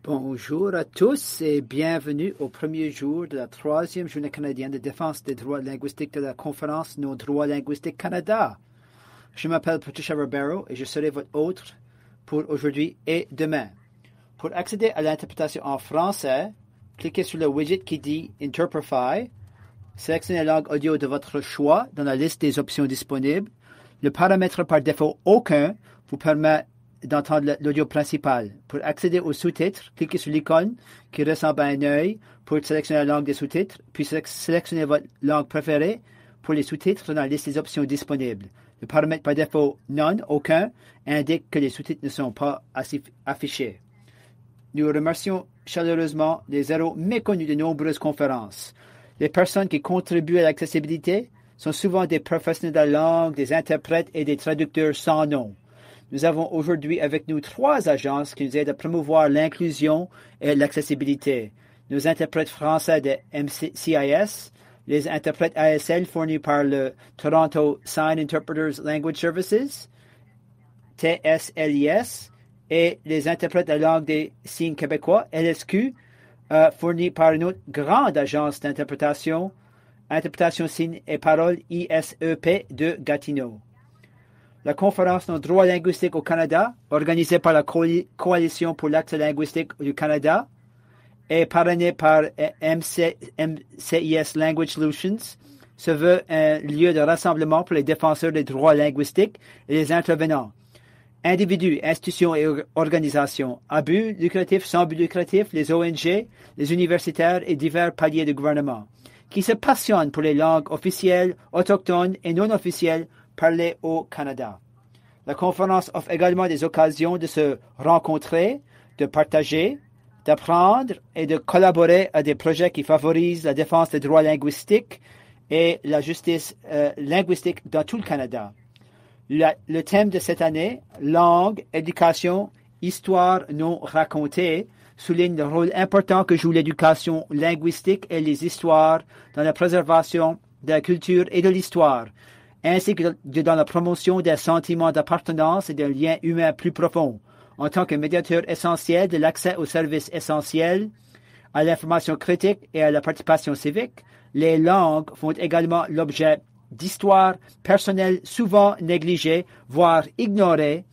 Bonjour à tous et bienvenue au premier jour de la troisième journée canadienne de défense des droits linguistiques de la conférence Nos droits linguistiques Canada. Je m'appelle Patricia Ribeiro et je serai votre hôte pour aujourd'hui et demain. Pour accéder à l'interprétation en français, cliquez sur le widget qui dit Interprify, sélectionnez la langue audio de votre choix dans la liste des options disponibles. Le paramètre par défaut aucun vous permet d'entendre l'audio principal. Pour accéder aux sous-titres, cliquez sur l'icône qui ressemble à un œil pour sélectionner la langue des sous-titres, puis sélectionnez votre langue préférée pour les sous-titres dans la liste des options disponibles. Le paramètre par défaut None, aucun, indique que les sous-titres ne sont pas affichés. Nous remercions chaleureusement les héros méconnus de nombreuses conférences. Les personnes qui contribuent à l'accessibilité sont souvent des professionnels de la langue, des interprètes et des traducteurs sans nom. Nous avons aujourd'hui avec nous 3 agences qui nous aident à promouvoir l'inclusion et l'accessibilité. Nos interprètes français de MCIS, les interprètes ASL fournis par le Toronto Sign Interpreters Language Services, TSLIS, et les interprètes de la langue des signes québécois, LSQ, fournis par une autre grande agence d'interprétation, Interprétation signes et paroles ISEP de Gatineau. La conférence Nos droits linguistiques au Canada, organisée par la Coalition pour l'accès linguistique du Canada et parrainée par MCIS Language Solutions, se veut un lieu de rassemblement pour les défenseurs des droits linguistiques et les intervenants. Individus, institutions et organisations, à but lucratif, sans but lucratif, les ONG, les universitaires et divers paliers de gouvernement, qui se passionnent pour les langues officielles, autochtones et non officielles parlées au Canada. La conférence offre également des occasions de se rencontrer, de partager, d'apprendre et de collaborer à des projets qui favorisent la défense des droits linguistiques et la justice linguistique dans tout le Canada. Le thème de cette année, langue, éducation, histoire non racontée, souligne le rôle important que joue l'éducation linguistique et les histoires dans la préservation de la culture et de l'histoire, ainsi que dans la promotion des sentiments d'appartenance et d'un lien humain plus profond. En tant que médiateur essentiel de l'accès aux services essentiels, à l'information critique et à la participation civique, les langues font également l'objet d'histoires personnelles souvent négligées, voire ignorées,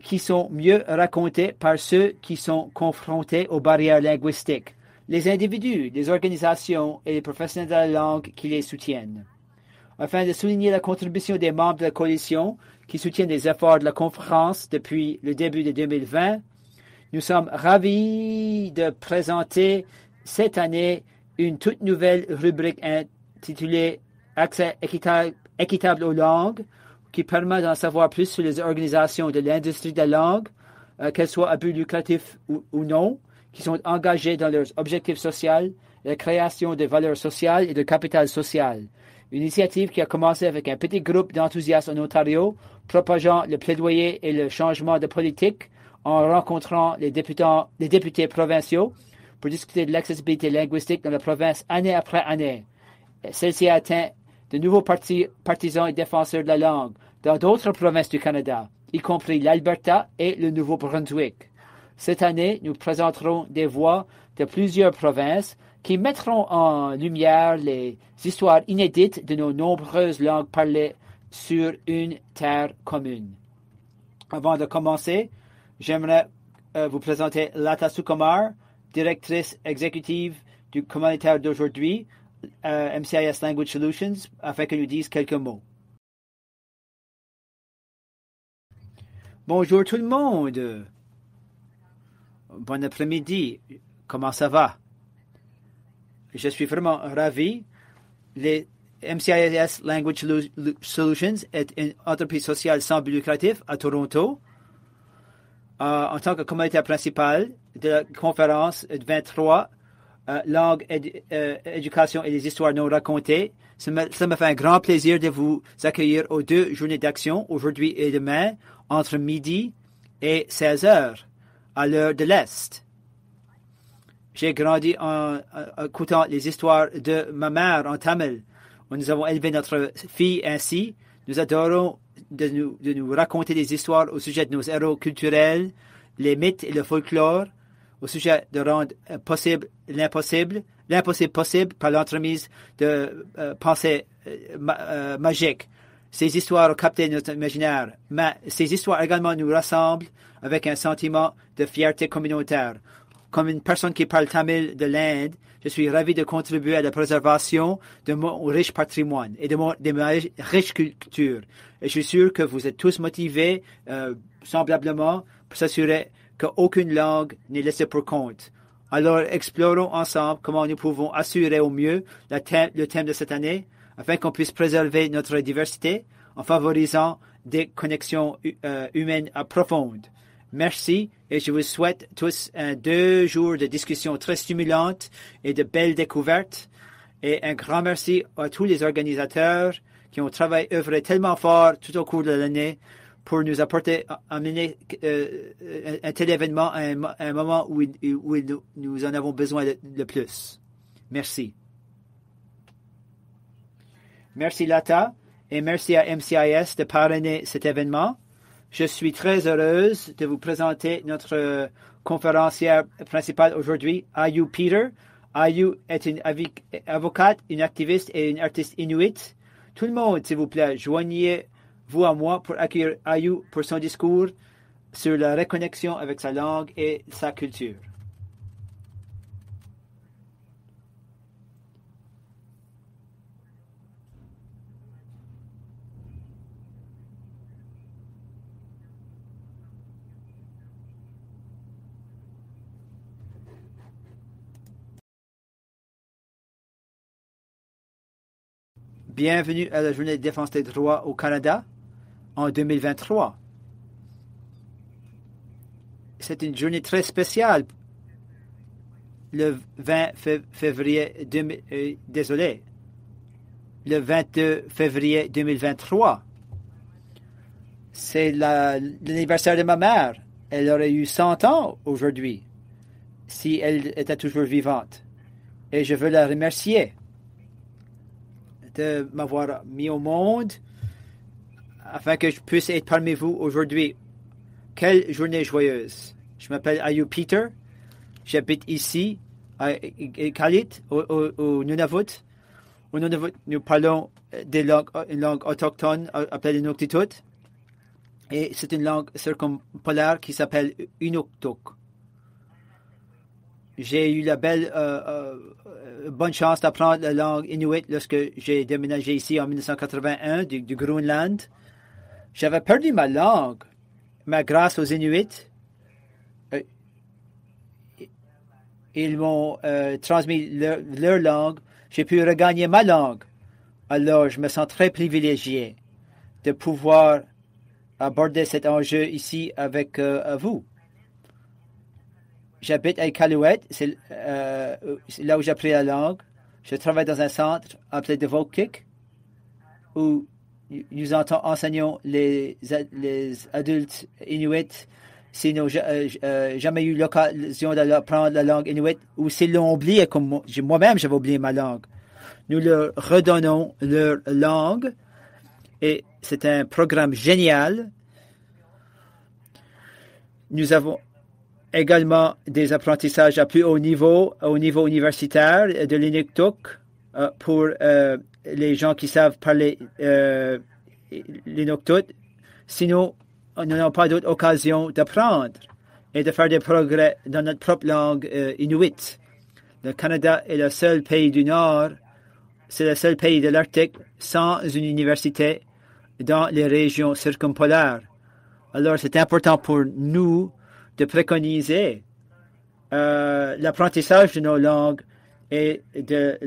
qui sont mieux racontées par ceux qui sont confrontés aux barrières linguistiques, les individus, les organisations et les professionnels de la langue qui les soutiennent. Afin de souligner la contribution des membres de la coalition qui soutiennent les efforts de la conférence depuis le début de 2020, nous sommes ravis de présenter cette année une toute nouvelle rubrique intitulée Accès équitable aux langues, qui permet d'en savoir plus sur les organisations de l'industrie de la langue, qu'elles soient à but lucratif ou non, qui sont engagées dans leurs objectifs sociaux, la création de valeurs sociales et de capital social. Une initiative qui a commencé avec un petit groupe d'enthousiastes en Ontario, propageant le plaidoyer et le changement de politique en rencontrant les députés provinciaux pour discuter de l'accessibilité linguistique dans la province année après année. Celle-ci a atteint de nouveaux partisans et défenseurs de la langue dans d'autres provinces du Canada, y compris l'Alberta et le Nouveau-Brunswick. Cette année, nous présenterons des voix de plusieurs provinces qui mettront en lumière les histoires inédites de nos nombreuses langues parlées sur une terre commune. Avant de commencer, j'aimerais vous présenter Lata Sukumar, directrice exécutive du commentaire d'aujourd'hui, MCIS Language Solutions, afin qu'elle nous dise quelques mots. Bonjour tout le monde. Bon après-midi. Comment ça va? Je suis vraiment ravi. Les MCIS Language Solutions est une entreprise sociale sans but lucratif à Toronto. En tant que communauté principale de la conférence 23, langue, éducation et les histoires non racontées, ça me fait un grand plaisir de vous accueillir aux 2 journées d'action, aujourd'hui et demain, entre midi et 16 heures, à l'heure de l'Est. J'ai grandi en écoutant les histoires de ma mère en tamil. Nous avons élevé notre fille ainsi. Nous adorons de nous raconter des histoires au sujet de nos héros culturels, les mythes et le folklore. au sujet de rendre possible l'impossible possible par l'entremise de pensées magiques. Ces histoires ont capté notre imaginaire, mais ces histoires également nous rassemblent avec un sentiment de fierté communautaire. Comme une personne qui parle tamil de l'Inde, je suis ravi de contribuer à la préservation de mon riche patrimoine et de ma riche culture. Et je suis sûr que vous êtes tous motivés semblablement pour s'assurer qu'aucune langue n'est laissée pour compte. Alors, explorons ensemble comment nous pouvons assurer au mieux le thème de cette année afin qu'on puisse préserver notre diversité en favorisant des connexions humaines profondes. Merci et je vous souhaite tous 2 jours de discussion très stimulantes et de belles découvertes. Et un grand merci à tous les organisateurs qui ont œuvré tellement fort tout au cours de l'année pour nous amener un tel événement à un moment où nous en avons besoin le plus. Merci. Merci Lata et merci à MCIS de parrainer cet événement. Je suis très heureuse de vous présenter notre conférencière principale aujourd'hui, Ayu Peter. Ayu est une avocate, une activiste et une artiste inuit. Tout le monde, s'il vous plaît, joignez-vous à moi pour accueillir Ayu pour son discours sur la reconnexion avec sa langue et sa culture. Bienvenue à la Journée de défense des droits au Canada en 2023. C'est une journée très spéciale. Le 20 février, le 22 février 2023. C'est l'anniversaire de ma mère. Elle aurait eu 100 ans aujourd'hui si elle était toujours vivante. Et je veux la remercier de m'avoir mis au monde afin que je puisse être parmi vous aujourd'hui. Quelle journée joyeuse. Je m'appelle Ayu Peter. J'habite ici à Kalit, au Nunavut. Au Nunavut, nous parlons une langue autochtone appelée Inuktitut. Et c'est une langue circumpolaire qui s'appelle Inuktitut. J'ai eu la bonne chance d'apprendre la langue inuit lorsque j'ai déménagé ici en 1981 du Groenland. J'avais perdu ma langue, mais grâce aux Inuits, ils m'ont transmis leur langue. J'ai pu regagner ma langue. Alors, je me sens très privilégié de pouvoir aborder cet enjeu ici avec vous. J'habite à Iqaluit, c'est là où j'ai appris la langue. Je travaille dans un centre appelé Devokik, où nous enseignons les adultes inuits s'ils n'ont jamais eu l'occasion d'apprendre la langue inuit, ou s'ils l'ont oublié, comme moi-même j'avais oublié ma langue. Nous leur redonnons leur langue, et c'est un programme génial. Nous avons également des apprentissages à plus haut niveau universitaire de l'Inuktitut pour les gens qui savent parler l'Inuktitut. Sinon, nous n'avons pas d'autre occasion d'apprendre et de faire des progrès dans notre propre langue inuit. Le Canada est le seul pays du Nord, c'est le seul pays de l'Arctique sans une université dans les régions circumpolaires. Alors, c'est important pour nous de préconiser l'apprentissage de nos langues et de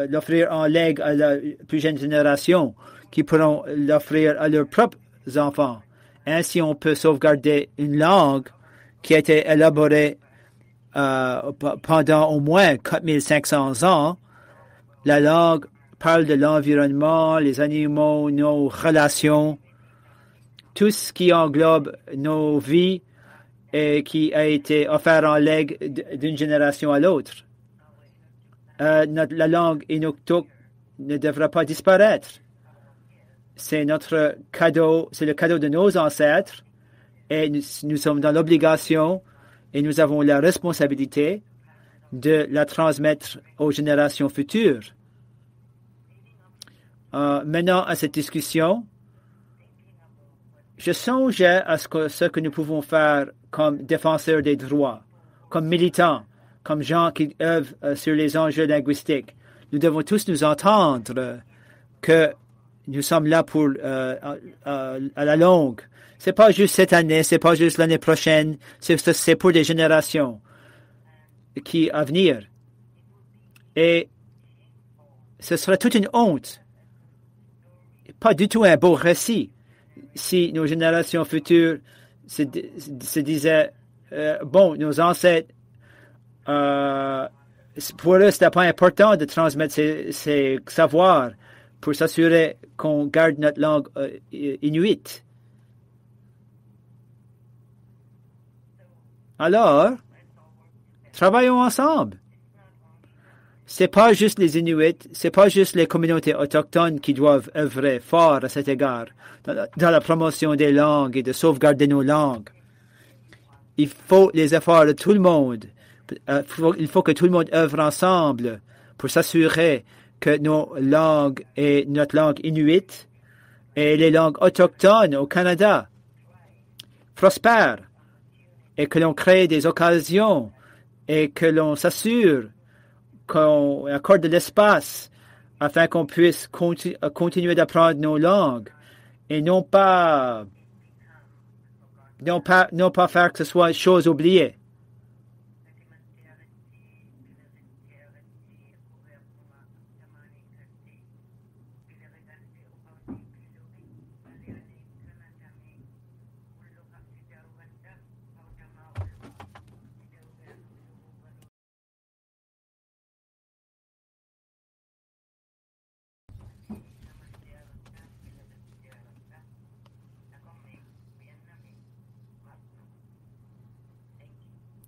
l'offrir en legs à la plus jeune génération qui pourront l'offrir à leurs propres enfants. Ainsi, on peut sauvegarder une langue qui a été élaborée pendant au moins 4500 ans. La langue parle de l'environnement, les animaux, nos relations, tout ce qui englobe nos vies et qui a été offert en legs d'une génération à l'autre. La langue Inuktitut ne devra pas disparaître. C'est notre cadeau, c'est le cadeau de nos ancêtres et nous sommes dans l'obligation et nous avons la responsabilité de la transmettre aux générations futures. Menant à cette discussion, je songeais à ce que nous pouvons faire comme défenseurs des droits, comme militants, comme gens qui œuvrent sur les enjeux linguistiques. Nous devons tous nous entendre que nous sommes là pour à la longue. C'est pas juste cette année, c'est pas juste l'année prochaine, c'est pour des générations à venir. Et ce serait toute une honte, pas du tout un beau récit, si nos générations futures se disaient bon, nos ancêtres, pour eux, c'était pas important de transmettre ces savoirs pour s'assurer qu'on garde notre langue inuit. Alors, travaillons ensemble. C'est pas juste les Inuits, c'est pas juste les communautés autochtones qui doivent œuvrer fort à cet égard, dans la promotion des langues et de sauvegarder nos langues. Il faut les efforts de tout le monde. Il faut que tout le monde œuvre ensemble pour s'assurer que nos langues et notre langue inuit et les langues autochtones au Canada prospèrent et que l'on crée des occasions et que l'on s'assure qu'on accorde de l'espace afin qu'on puisse continuer d'apprendre nos langues et non pas faire que ce soit une chose oubliée.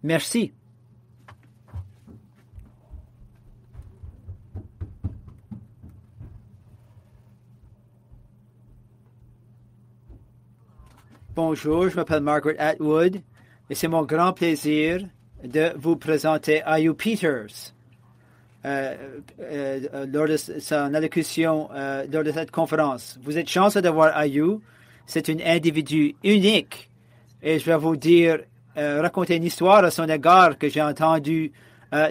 Merci. Bonjour, je m'appelle Margaret Atwood et c'est mon grand plaisir de vous présenter Ayu Peters lors de son allocution lors de cette conférence. Vous êtes chanceux d'avoir Ayu. C'est un individu unique et je vais vous dire raconter une histoire à son égard que j'ai entendu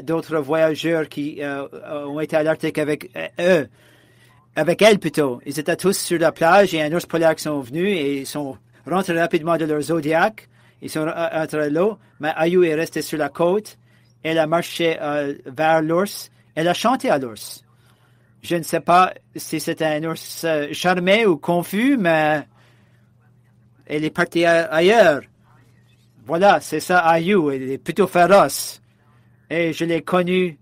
d'autres voyageurs qui ont été à l'Arctique avec elle plutôt. Ils étaient tous sur la plage et un ours polaire qui sont venus et ils sont rentrés rapidement de leur Zodiac. Ils sont rentrés à l'eau, mais Ayu est restée sur la côte. Elle a marché vers l'ours. Elle a chanté à l'ours. Je ne sais pas si c'était un ours charmé ou confus, mais elle est partie ailleurs. Voilà, c'est ça, Ayu. Elle est plutôt féroce. Et je l'ai connue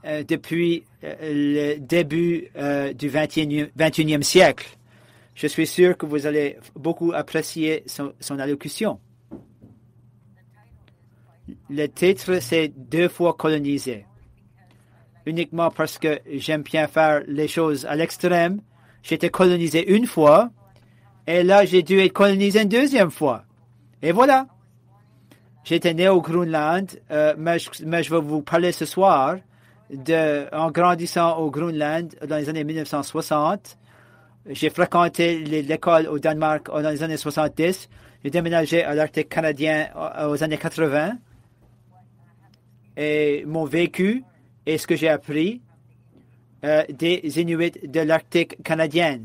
depuis le début du 21e siècle. Je suis sûr que vous allez beaucoup apprécier son allocution. Le titre, c'est « Deux fois colonisé ». Uniquement parce que j'aime bien faire les choses à l'extrême. J'ai été colonisé une fois, et là, j'ai dû être colonisé une deuxième fois. Et voilà. J'étais né au Groenland, mais je vais vous parler ce soir en grandissant au Groenland dans les années 1960. J'ai fréquenté l'école au Danemark dans les années 70. J'ai déménagé à l'Arctique canadien aux années 80. Et mon vécu et ce que j'ai appris des Inuits de l'Arctique canadien.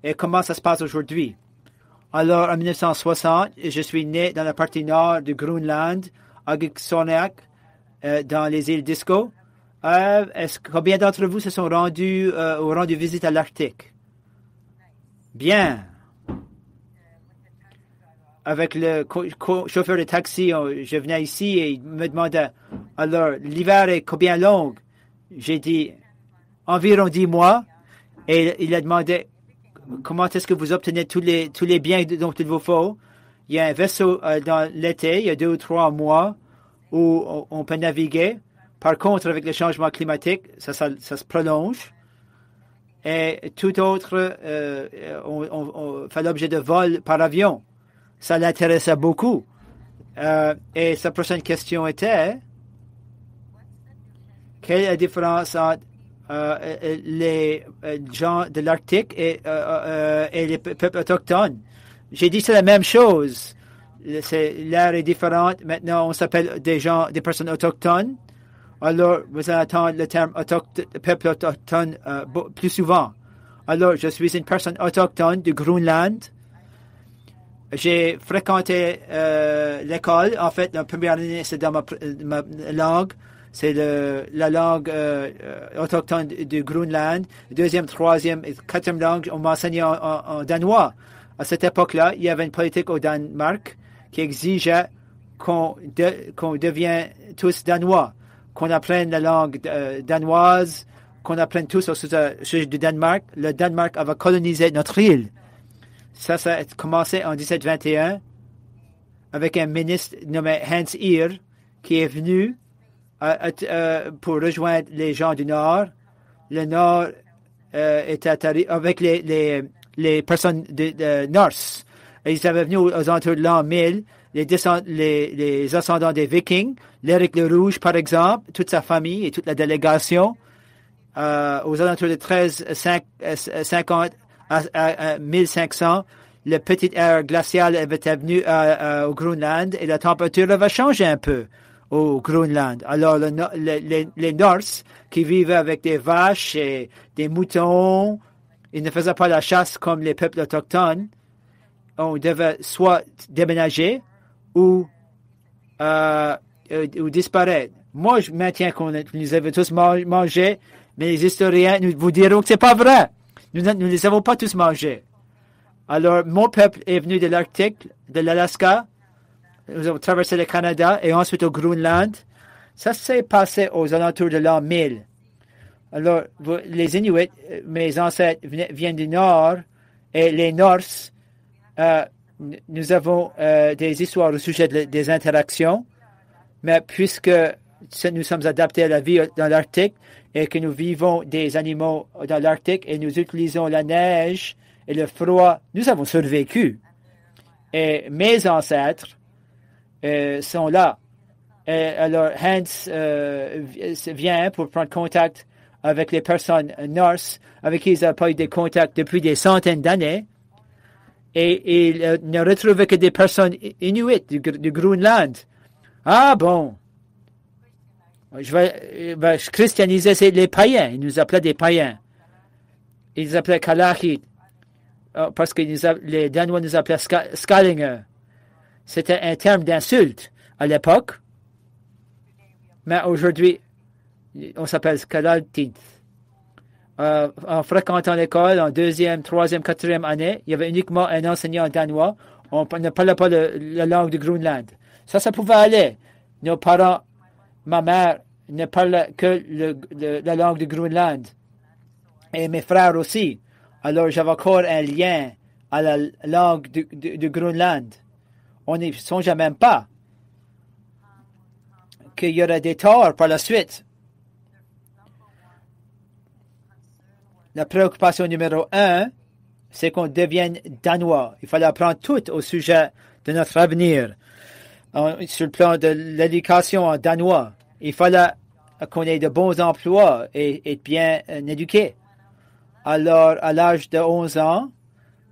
Et comment ça se passe aujourd'hui. Alors, en 1960, je suis né dans la partie nord du Groenland, à Giksonak, dans les îles Disco. Combien d'entre vous se sont rendus visite à l'Arctique? Bien. Avec le chauffeur de taxi, je venais ici et il me demandait, alors, l'hiver est combien long? J'ai dit, environ 10 mois. Et il a demandé, comment est-ce que vous obtenez tous les biens dont il vous faut? Il y a un vaisseau dans l'été, il y a 2 ou 3 mois où on peut naviguer. Par contre, avec le changement climatique, ça se prolonge. Et tout autre on fait l'objet de vols par avion. Ça l'intéressait beaucoup. Et sa prochaine question était, quelle est la différence entre les gens de l'Arctique et les peuples autochtones? J'ai dit c'est la même chose. L'air est différente. Maintenant, on s'appelle des personnes autochtones. Alors, vous allez entendre le terme peuple autochtone plus souvent. Alors, je suis une personne autochtone du Groenland. J'ai fréquenté l'école. En fait, la première année, c'est dans ma langue. C'est la langue autochtone du Groenland. Deuxième, troisième et quatrième langue, on m'enseignait en danois. À cette époque-là, il y avait une politique au Danemark qui exigeait qu'on devienne tous danois, qu'on apprenne la langue danoise, qu'on apprenne tous au sujet du Danemark. Le Danemark avait colonisé notre île. Ça a commencé en 1721 avec un ministre nommé Hans Ehr qui est venu pour rejoindre les gens du Nord. Le Nord était avec les personnes de Norse. Ils avaient venu aux alentours de l'an 1000, les ascendants des Vikings, l'Éric le Rouge, par exemple, toute sa famille et toute la délégation, aux alentours de 1350 à 1500, le petit air glacial était venu au Groenland et la température avait changé un peu au Groenland. Alors, les Norse qui vivaient avec des vaches et des moutons, ils ne faisaient pas la chasse comme les peuples autochtones. On devait soit déménager ou disparaître. Moi, je maintiens qu'on nous avait tous mangé, mais les historiens vous diront que c'est pas vrai. Nous ne les avons pas tous mangés. Alors, mon peuple est venu de l'Arctique, de l'Alaska. Nous avons traversé le Canada et ensuite au Groenland. Ça s'est passé aux alentours de l'an 1000. Alors, les Inuits, mes ancêtres viennent du Nord, et les Norse, nous avons des histoires au sujet des interactions, mais puisque nous sommes adaptés à la vie dans l'Arctique et que nous vivons des animaux dans l'Arctique et nous utilisons la neige et le froid, nous avons survécu. Et mes ancêtres sont là. Et alors, Hans vient pour prendre contact avec les personnes norse avec qui ils n'ont pas eu de contact depuis des centaines d'années. Et il ne retrouvait que des personnes inuites du Groenland. Ah bon. Je vais christianiser les païens. Ils nous appelaient des païens. Ils nous appelaient Kalahit. Parce que les Danois nous appelaient Skallinger. C'était un terme d'insulte à l'époque. Mais aujourd'hui, on s'appelle Skalaltith. En fréquentant l'école, en deuxième, troisième, quatrième année, il y avait uniquement un enseignant danois. On ne parlait pas la langue du Groenland. Ça pouvait aller. Nos parents, ma mère, ne parlaient que la langue du Groenland. Et mes frères aussi. Alors, j'avais encore un lien à la langue du Groenland. On n'y songeait même pas qu'il y aurait des torts par la suite. La préoccupation numéro 1, c'est qu'on devienne danois. Il fallait apprendre tout au sujet de notre avenir. Sur le plan de l'éducation en danois, il fallait qu'on ait de bons emplois et être bien éduqués. Alors, à l'âge de 11 ans,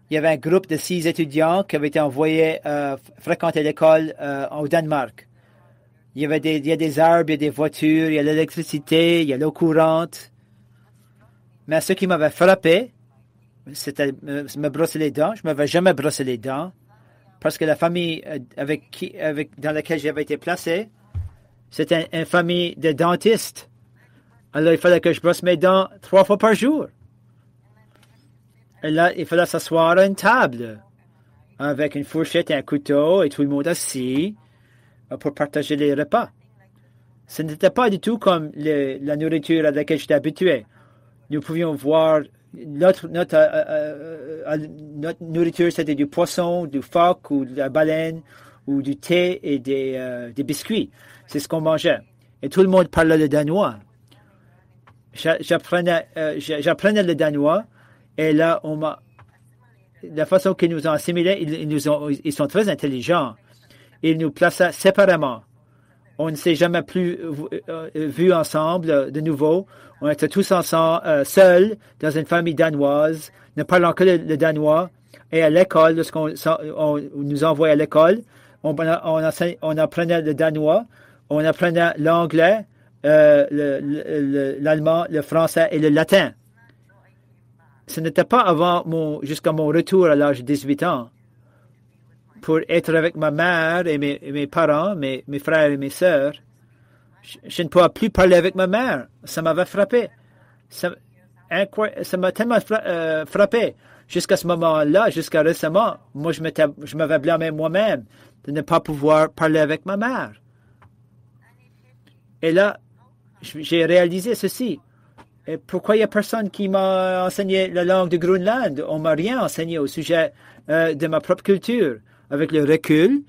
il y avait un groupe de 6 étudiants qui avaient été envoyés fréquenter l'école au Danemark. Il y a des arbres, il y a des voitures, il y a l'électricité, il y a l'eau courante. Mais ce qui m'avait frappé, c'était me brosser les dents. Je ne m'avais jamais brossé les dents parce que la famille dans laquelle j'avais été placé, c'était une famille de dentistes. Alors, il fallait que je brosse mes dents 3 fois par jour. Et là, il fallait s'asseoir à une table avec une fourchette et un couteau et tout le monde assis pour partager les repas. Ce n'était pas du tout comme la nourriture à laquelle j'étais habitué. Nous pouvions voir notre nourriture, c'était du poisson, du phoque ou de la baleine ou du thé et des biscuits. C'est ce qu'on mangeait. Et tout le monde parlait le danois. J'apprenais le danois et là, la façon qu'ils nous ont assimilés, ils sont très intelligents. Il nous plaça séparément. On ne s'est jamais plus vus ensemble de nouveau. On était tous ensemble, seuls, dans une famille danoise, ne parlant que le danois. Et à l'école, lorsqu'on nous envoyait à l'école, on apprenait le danois, on apprenait l'anglais, l'allemand, le français et le latin. Ce n'était pas jusqu'à mon retour à l'âge de 18 ans, pour être avec ma mère et mes parents, mes frères et mes sœurs. Je ne pouvais plus parler avec ma mère. Ça m'avait frappé. Ça m'a tellement frappé. Jusqu'à ce moment-là, jusqu'à récemment, moi, je m'avais blâmé moi-même de ne pas pouvoir parler avec ma mère. Et là, j'ai réalisé ceci. Et pourquoi il n'y a personne qui m'a enseigné la langue du Groenland? On m'a rien enseigné au sujet de ma propre culture. Avec le recul,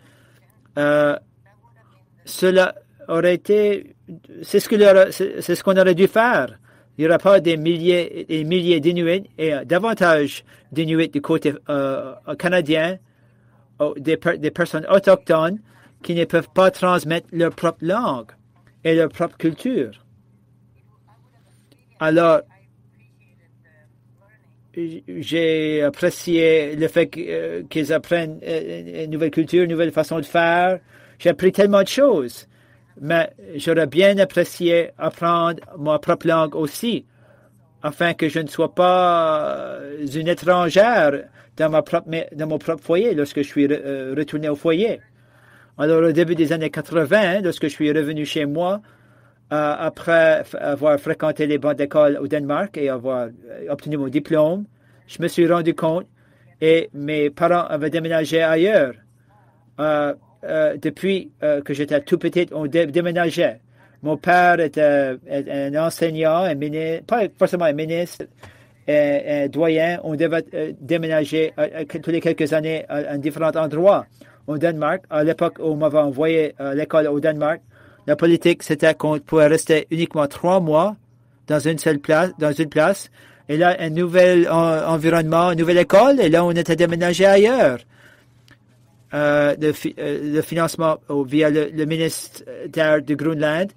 cela aurait été, c'est ce qu'on aurait dû faire. Il n'y aura pas des milliers et milliers d'Inuits et davantage d'Inuits du côté canadien, des personnes autochtones qui ne peuvent pas transmettre leur propre langue et leur propre culture. Alors, j'ai apprécié le fait qu'ils apprennent une nouvelle culture, une nouvelle façon de faire. J'ai appris tellement de choses. Mais j'aurais bien apprécié apprendre ma propre langue aussi, afin que je ne sois pas une étrangère dans mon propre foyer lorsque je suis retourné au foyer. Alors, au début des années 80, lorsque je suis revenu chez moi, après avoir fréquenté les bancs d'école au Danemark et avoir obtenu mon diplôme, je me suis rendu compte et mes parents avaient déménagé ailleurs. Depuis que j'étais tout petit, on déménageait. Mon père était un enseignant, pas forcément un ministre, un doyen. On devait déménager tous les quelques années à différents endroits au Danemark. À l'époque où on m'avait envoyé à l'école au Danemark, la politique, c'était qu'on pouvait rester uniquement 3 mois dans une place. Et là, un nouvel environnement, une nouvelle école. Et là, on était déménagé ailleurs. Le financement via le ministère du Groenland.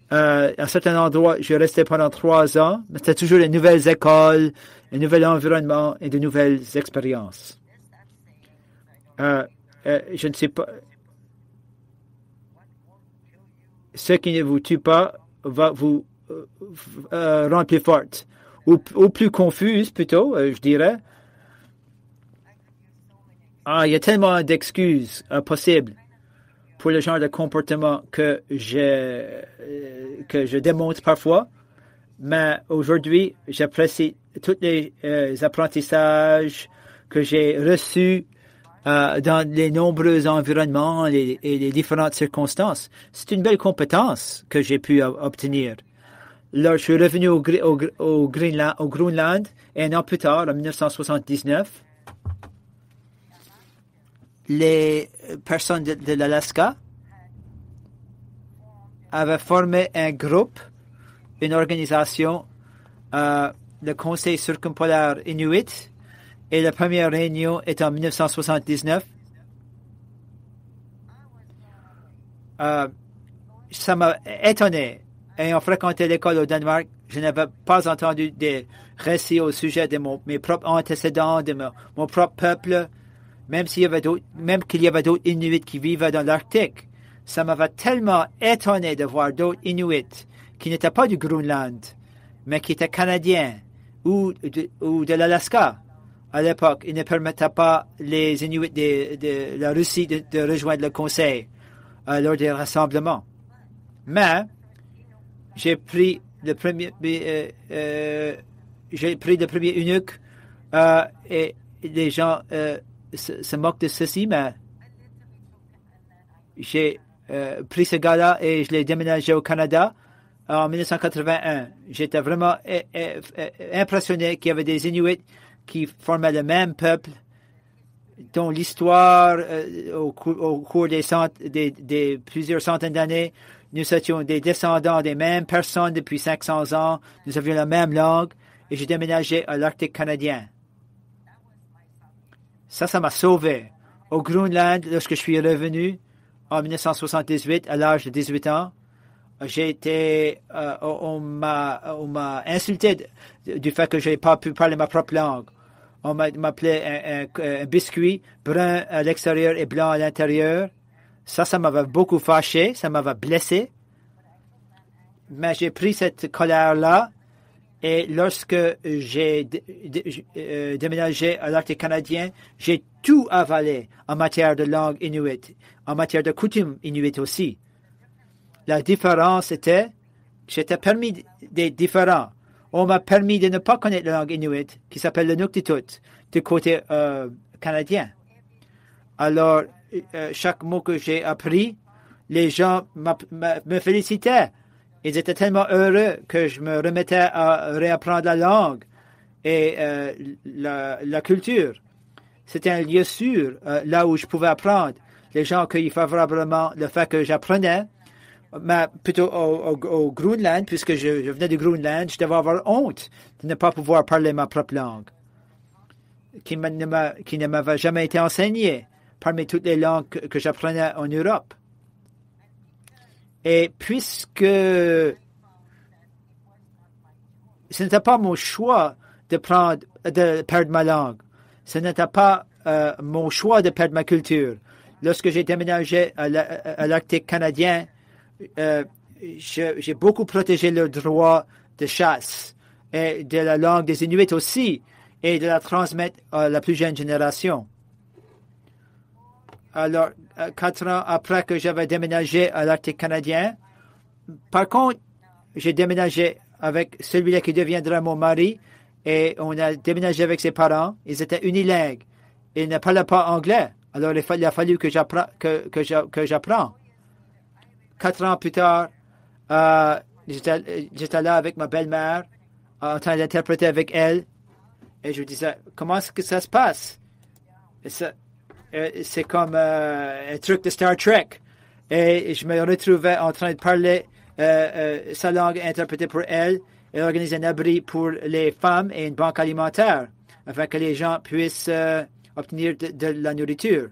À un certain endroit, je restais pendant 3 ans. Mais c'était toujours de nouvelles écoles, un nouvel environnement et de nouvelles expériences. Je ne sais pas. Ce qui ne vous tue pas va vous rendre plus forte, ou plus confuse plutôt, je dirais. Il y a tellement d'excuses possibles pour le genre de comportement que je démontre parfois, mais aujourd'hui, j'apprécie tous les apprentissages que j'ai reçus dans les nombreux environnements et les différentes circonstances. C'est une belle compétence que j'ai pu obtenir. Là, je suis revenu au Groenland et un an plus tard, en 1979, les personnes de l'Alaska avaient formé un groupe, une organisation, le Conseil circumpolaire Inuit, et la première réunion est en 1979. Ça m'a étonné. Ayant fréquenté l'école au Danemark, je n'avais pas entendu des récits au sujet de mes propres antécédents, de mon propre peuple, même qu'il y avait d'autres Inuits qui vivaient dans l'Arctique. Ça m'avait tellement étonné de voir d'autres Inuits qui n'étaient pas du Groenland, mais qui étaient canadiens ou de l'Alaska. À l'époque, il ne permettait pas les Inuits de la Russie de rejoindre le Conseil lors des rassemblements. Mais j'ai pris le premier eunuque et les gens se moquent de ceci, mais j'ai pris ce gars-là et je l'ai déménagé au Canada en 1981. J'étais vraiment impressionné qu'il y avait des Inuits qui formaient le même peuple, dont l'histoire, au cours des plusieurs centaines d'années, nous étions des descendants des mêmes personnes depuis 500 ans, nous avions la même langue, et j'ai déménagé à l'Arctique canadien. Ça m'a sauvé. Au Groenland, lorsque je suis revenu, en 1978 à l'âge de 18 ans. J'ai été, on m'a insulté du fait que j'ai pas pu parler ma propre langue. On m'appelait un biscuit brun à l'extérieur et blanc à l'intérieur. Ça m'avait beaucoup fâché, ça m'avait blessé. Mais j'ai pris cette colère-là et lorsque j'ai déménagé à l'Arctique canadien, j'ai tout avalé en matière de langue inuit, en matière de coutumes inuit aussi. La différence était, j'étais permis d'être différent. On m'a permis de ne pas connaître la langue inuit, qui s'appelle le Nuktitut, du côté canadien. Alors, chaque mot que j'ai appris, les gens me félicitaient. Ils étaient tellement heureux que je me remettais à réapprendre la langue et la culture. C'était un lieu sûr, là où je pouvais apprendre. Les gens accueillent favorablement le fait que j'apprenais, mais plutôt au Groenland, puisque je venais du Groenland, je devais avoir honte de ne pas pouvoir parler ma propre langue, qui ne m'avait jamais été enseignée parmi toutes les langues que j'apprenais en Europe. Et puisque ce n'était pas mon choix de perdre ma langue, ce n'était pas mon choix de perdre ma culture. Lorsque j'ai déménagé à l'Arctique canadien, j'ai beaucoup protégé le droit de chasse et de la langue des Inuits aussi, et de la transmettre à la plus jeune génération. Alors, 4 ans après que j'avais déménagé à l'Arctique canadien, par contre, j'ai déménagé avec celui-là qui deviendra mon mari, et on a déménagé avec ses parents. Ils étaient unilingues. Ils ne parlaient pas anglais. Alors, il a fallu que j'apprends. 4 ans plus tard, j'étais là avec ma belle-mère, en train d'interpréter avec elle, et je disais, comment est-ce que ça se passe? C'est comme un truc de Star Trek. Et je me retrouvais en train de parler sa langue interprétée pour elle et organiser un abri pour les femmes et une banque alimentaire afin que les gens puissent obtenir de la nourriture.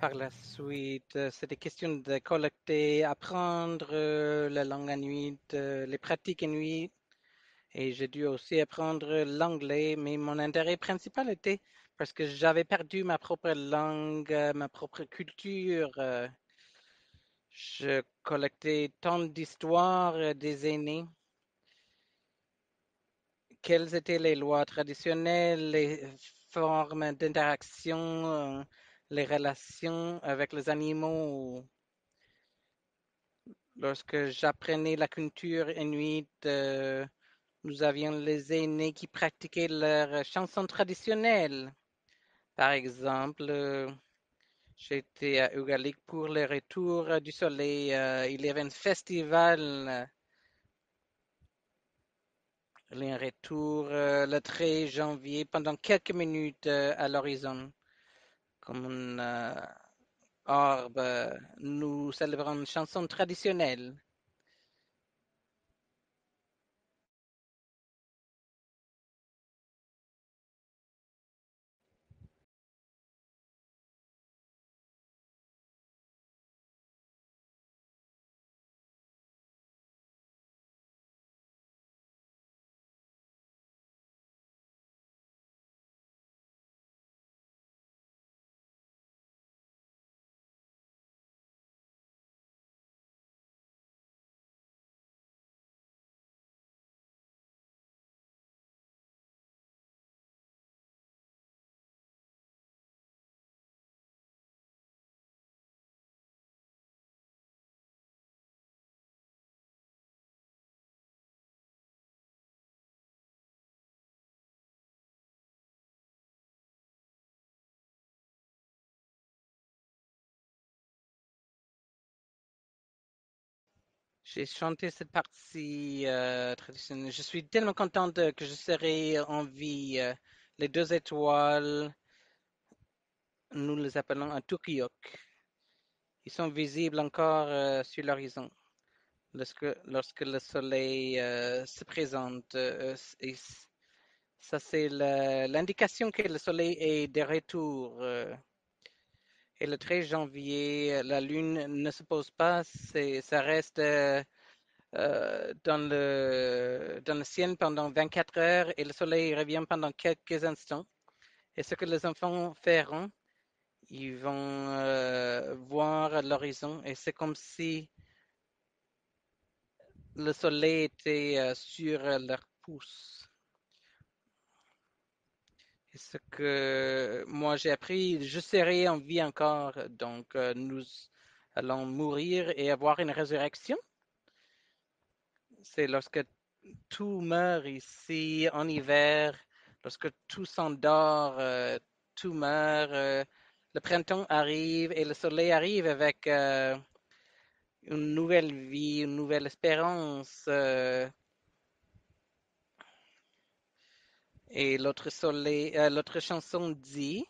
Par la suite, c'était question de collecter, apprendre la langue inuit, les pratiques inuit, et j'ai dû aussi apprendre l'anglais, mais mon intérêt principal était parce que j'avais perdu ma propre langue, ma propre culture. Je collectais tant d'histoires des aînés. Quelles étaient les lois traditionnelles, les formes d'interaction, les relations avec les animaux. Lorsque j'apprenais la culture inuite, nous avions les aînés qui pratiquaient leurs chansons traditionnelles. Par exemple, j'étais à Ugalik pour le retour du soleil. Il y avait un festival, un retour le 13 janvier pendant quelques minutes à l'horizon. Comme un orbe, nous célébrons une chanson traditionnelle. J'ai chanté cette partie traditionnelle. Je suis tellement contente que je serai en vie. Les 2 étoiles, nous les appelons un tukiyok. Ils sont visibles encore sur l'horizon lorsque le soleil se présente. Et ça, c'est l'indication que le soleil est de retour. Et le 13 janvier, la Lune ne se pose pas, ça reste dans le ciel pendant 24 heures et le Soleil revient pendant quelques instants. Et ce que les enfants feront, ils vont voir l'horizon et c'est comme si le Soleil était sur leur pouce. Et ce que moi j'ai appris, je serai en vie encore, donc nous allons mourir et avoir une résurrection. C'est lorsque tout meurt ici en hiver, lorsque tout s'endort, tout meurt, le printemps arrive et le soleil arrive avec une nouvelle vie, une nouvelle espérance. Et l'autre chanson dit,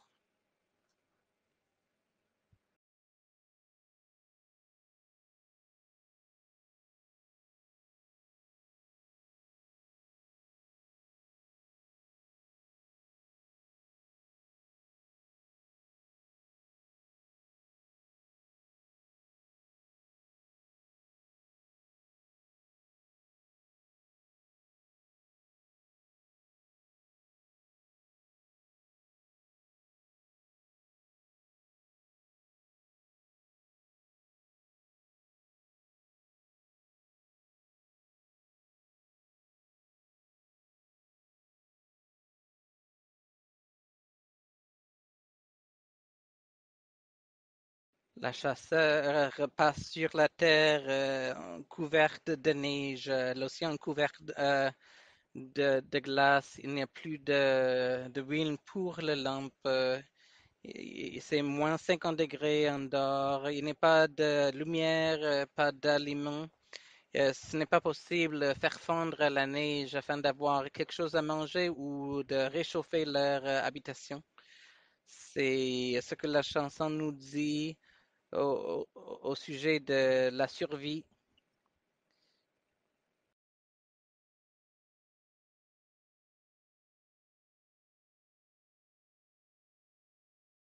la chasseur passe sur la terre couverte de neige, l'océan couvert de glace, il n'y a plus de huile pour les lampes. C'est moins 50 degrés en dehors, il n'y a pas de lumière, pas d'aliments. Ce n'est pas possible de faire fondre la neige afin d'avoir quelque chose à manger ou de réchauffer leur habitation. C'est ce que la chanson nous dit au sujet de la survie